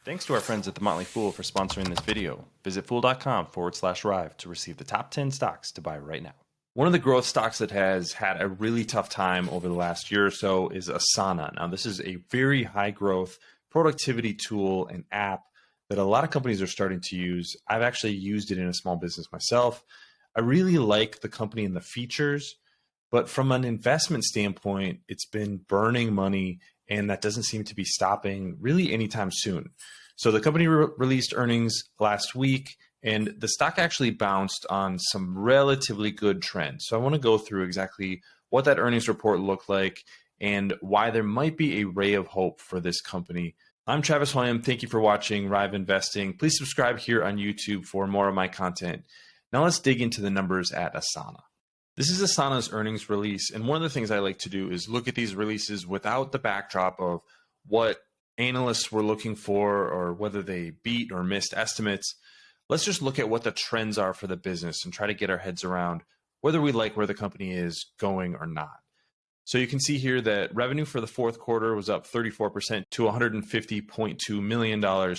Thanks to our friends at The Motley Fool for sponsoring this video. Visit fool.com/Riiv to receive the top 10 stocks to buy right now. One of the growth stocks that has had a really tough time over the last year or so is Asana. Now, this is a very high growth productivity tool and app that a lot of companies are starting to use. I've actually used it in a small business myself. I really like the company and the features, but from an investment standpoint, it's been burning money, and that doesn't seem to be stopping really anytime soon. So the company released earnings last week, and the stock actually bounced on some relatively good trends. So I want to go through exactly what that earnings report looked like and why there might be a ray of hope for this company. I'm Travis Hoium. Thank you for watching Riiv Investing. Please subscribe here on YouTube for more of my content. Now let's dig into the numbers at Asana. This is Asana's earnings release, and one of the things I like to do is look at these releases without the backdrop of what analysts were looking for or whether they beat or missed estimates. Let's just look at what the trends are for the business and try to get our heads around whether we like where the company is going or not. So you can see here that revenue for the fourth quarter was up 34% to $150.2 million.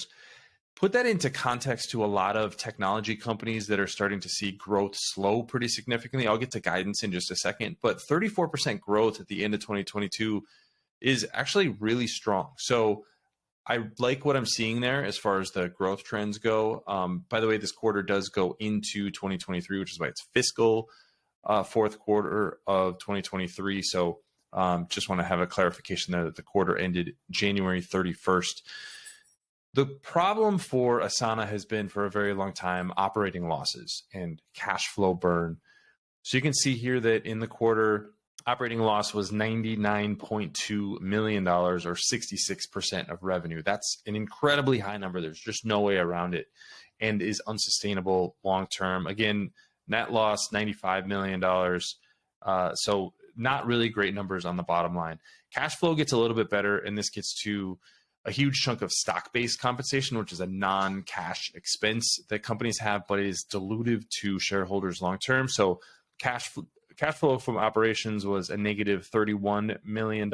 Put that into context to a lot of technology companies that are starting to see growth slow pretty significantly. I'll get to guidance in just a second, but 34% growth at the end of 2022 is actually really strong. So I like what I'm seeing there as far as the growth trends go. By the way, this quarter does go into 2023, which is why it's fiscal fourth quarter of 2023. So just want to have a clarification there that the quarter ended January 31st. The problem for Asana has been for a very long time operating losses and cash flow burn. So you can see here that in the quarter, operating loss was $99.2 million or 66% of revenue. That's an incredibly high number. There's just no way around it and is unsustainable long term. Again, net loss, $95 million. So not really great numbers on the bottom line. Cash flow gets a little bit better, and this gets to a huge chunk of stock-based compensation, which is a non-cash expense that companies have, but is dilutive to shareholders long-term. So cash flow from operations was a negative $31 million.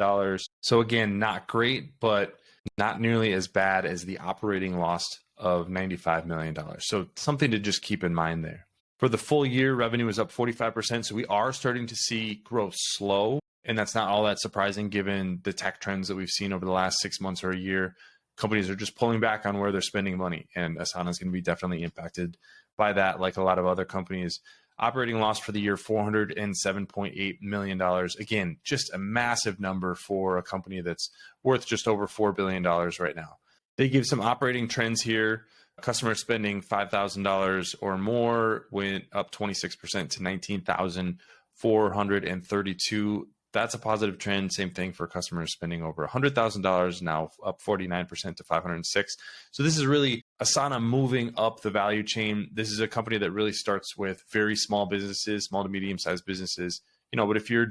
So again, not great, but not nearly as bad as the operating loss of $95 million. So something to just keep in mind there. For the full year, revenue is up 45%. So we are starting to see growth slow. And that's not all that surprising given the tech trends that we've seen over the last 6 months or a year. Companies are just pulling back on where they're spending money, and Asana is going to be definitely impacted by that, like a lot of other companies. Operating loss for the year, $407.8 million. Again, just a massive number for a company that's worth just over $4 billion right now. They give some operating trends here. Customer spending $5,000 or more went up 26% to 19,432. That's a positive trend. Same thing for customers spending over $100,000, now up 49% to 506. So this is really Asana moving up the value chain. This is a company that really starts with very small businesses, small to medium-sized businesses. But if you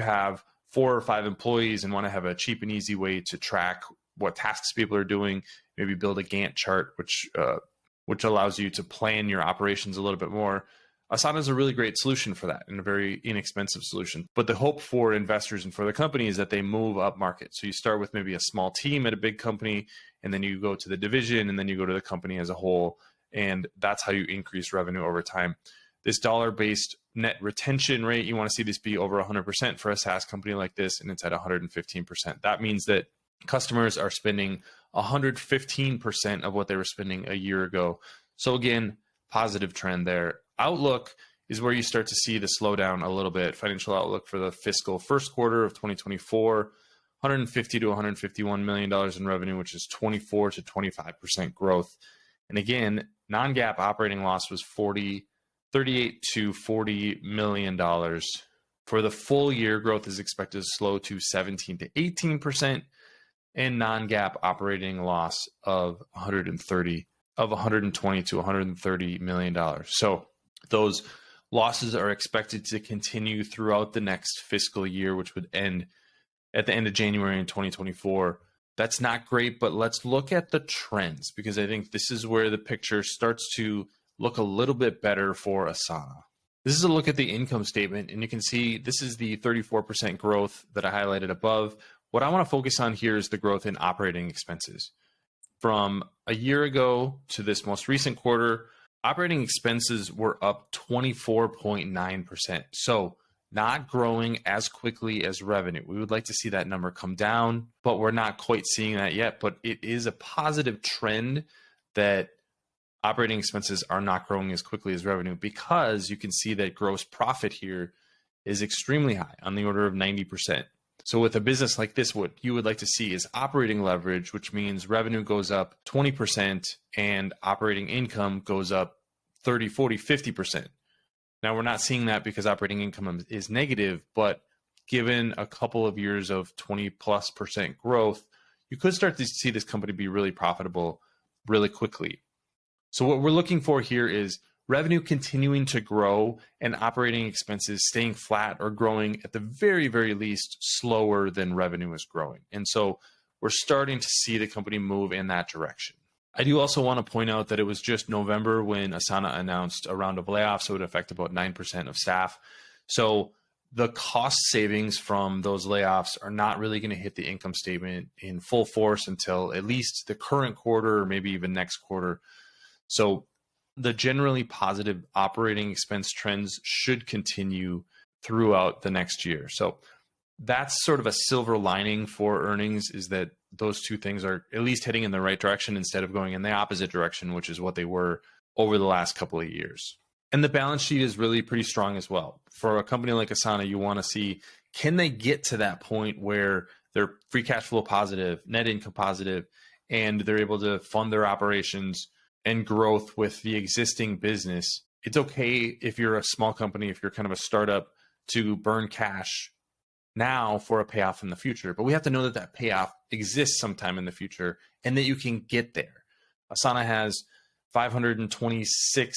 have 4 or 5 employees and want to have a cheap and easy way to track what tasks people are doing, maybe build a Gantt chart, which allows you to plan your operations a little bit more. Asana is a really great solution for that and a very inexpensive solution. But the hope for investors and for the company is that they move up market. So you start with maybe a small team at a big company, and then you go to the division, and then you go to the company as a whole. And that's how you increase revenue over time. This dollar-based net retention rate, you want to see this be over 100% for a SaaS company like this, and it's at 115%. That means that customers are spending 115% of what they were spending a year ago. So again, positive trend there. Outlook is where you start to see the slowdown a little bit. Financial outlook for the fiscal first quarter of 2024, $150 to $151 million in revenue, which is 24 to 25% growth. And again, non-GAAP operating loss was $38 to $40 million. For the full year, growth is expected to slow to 17 to 18%, and non-GAAP operating loss of $120 to $130 million. So those losses are expected to continue throughout the next fiscal year, which would end at the end of January in 2024. That's not great, but let's look at the trends, because I think this is where the picture starts to look a little bit better for Asana. This is a look at the income statement, and you can see this is the 34% growth that I highlighted above. What I want to focus on here is the growth in operating expenses. from a year ago to this most recent quarter, operating expenses were up 24.9%. So not growing as quickly as revenue. We would like to see that number come down, but we're not quite seeing that yet. But it is a positive trend that operating expenses are not growing as quickly as revenue, because you can see that gross profit here is extremely high, on the order of 90%. So with a business like this, what you would like to see is operating leverage, which means revenue goes up 20% and operating income goes up 30, 40, 50%. Now, we're not seeing that because operating income is negative, but given a couple of years of 20+% growth, you could start to see this company be really profitable really quickly. So what we're looking for here is revenue continuing to grow and operating expenses staying flat or growing at the very, very least slower than revenue is growing. And so we're starting to see the company move in that direction. I do also want to point out that it was just November when Asana announced a round of layoffs, so it would affect about 9% of staff. So the cost savings from those layoffs are not really going to hit the income statement in full force until at least the current quarter or maybe even next quarter. So the generally positive operating expense trends should continue throughout the next year. So that's sort of a silver lining for earnings, is that those two things are at least heading in the right direction instead of going in the opposite direction, which is what they were over the last couple of years. And the balance sheet is really pretty strong as well. For a company like Asana, you want to see, can they get to that point where they're free cash flow positive, net income positive, and they're able to fund their operations and growth with the existing business. It's okay if you're a small company, if you're kind of a startup, to burn cash now for a payoff in the future. But we have to know that that payoff exists sometime in the future and that you can get there. Asana has $526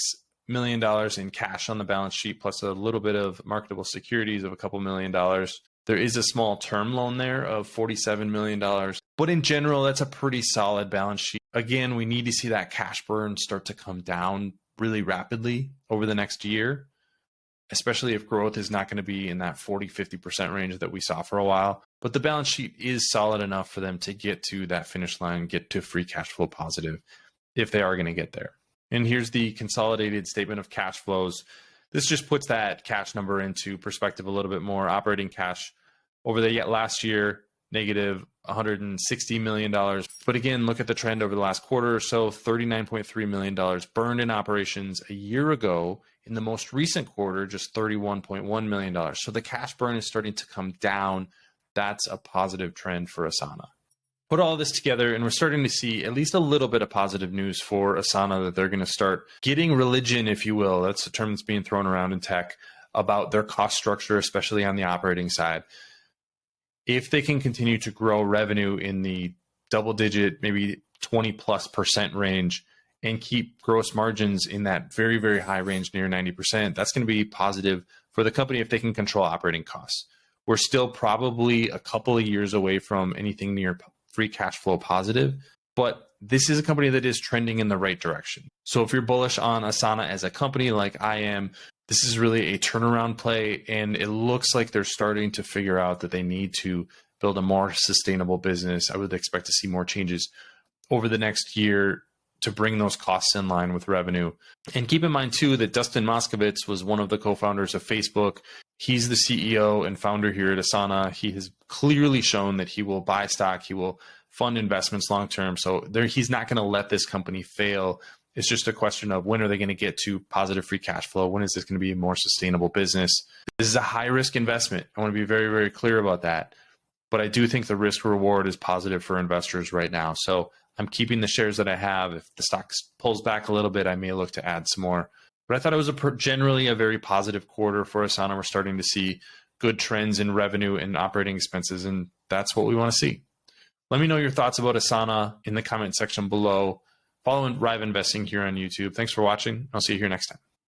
million in cash on the balance sheet, plus a little bit of marketable securities of a couple $1 million. There is a small term loan there of $47 million. But in general, that's a pretty solid balance sheet. Again, we need to see that cash burn start to come down really rapidly over the next year, especially if growth is not going to be in that 40-50% range that we saw for a while. But the balance sheet is solid enough for them to get to that finish line, get to free cash flow positive if they are going to get there. And here's the consolidated statement of cash flows. This just puts that cash number into perspective a little bit more. Operating cash over the last year, negative $160 million. But again, look at the trend over the last quarter or so, $39.3 million burned in operations a year ago. In the most recent quarter, just $31.1 million. So the cash burn is starting to come down. That's a positive trend for Asana. Put all this together, and we're starting to see at least a little bit of positive news for Asana, that they're going to start getting religion, if you will. That's a term that's being thrown around in tech about their cost structure, especially on the operating side. If they can continue to grow revenue in the double digit, maybe 20+% range, and keep gross margins in that very, very high range near 90%, that's going to be positive for the company if they can control operating costs. We're still probably a couple of years away from anything near free cash flow positive, but this is a company that is trending in the right direction. So if you're bullish on Asana as a company like I am, this is really a turnaround play, and it looks like they're starting to figure out that they need to build a more sustainable business. I would expect to see more changes over the next year to bring those costs in line with revenue. And keep in mind too that Dustin Moskovitz was one of the co-founders of Facebook. He's the CEO and founder here at Asana. He has clearly shown that he will buy stock, he will fund investments long-term. So he's not going to let this company fail. It's just a question of, when are they going to get to positive free cash flow? When is this going to be a more sustainable business? This is a high-risk investment. I want to be very, very clear about that. But I do think the risk reward is positive for investors right now. So I'm keeping the shares that I have. If the stock pulls back a little bit, I may look to add some more. But I thought it was generally a very positive quarter for Asana. We're starting to see good trends in revenue and operating expenses, and that's what we want to see. Let me know your thoughts about Asana in the comment section below. Follow Riiv Investing here on YouTube. Thanks for watching. I'll see you here next time.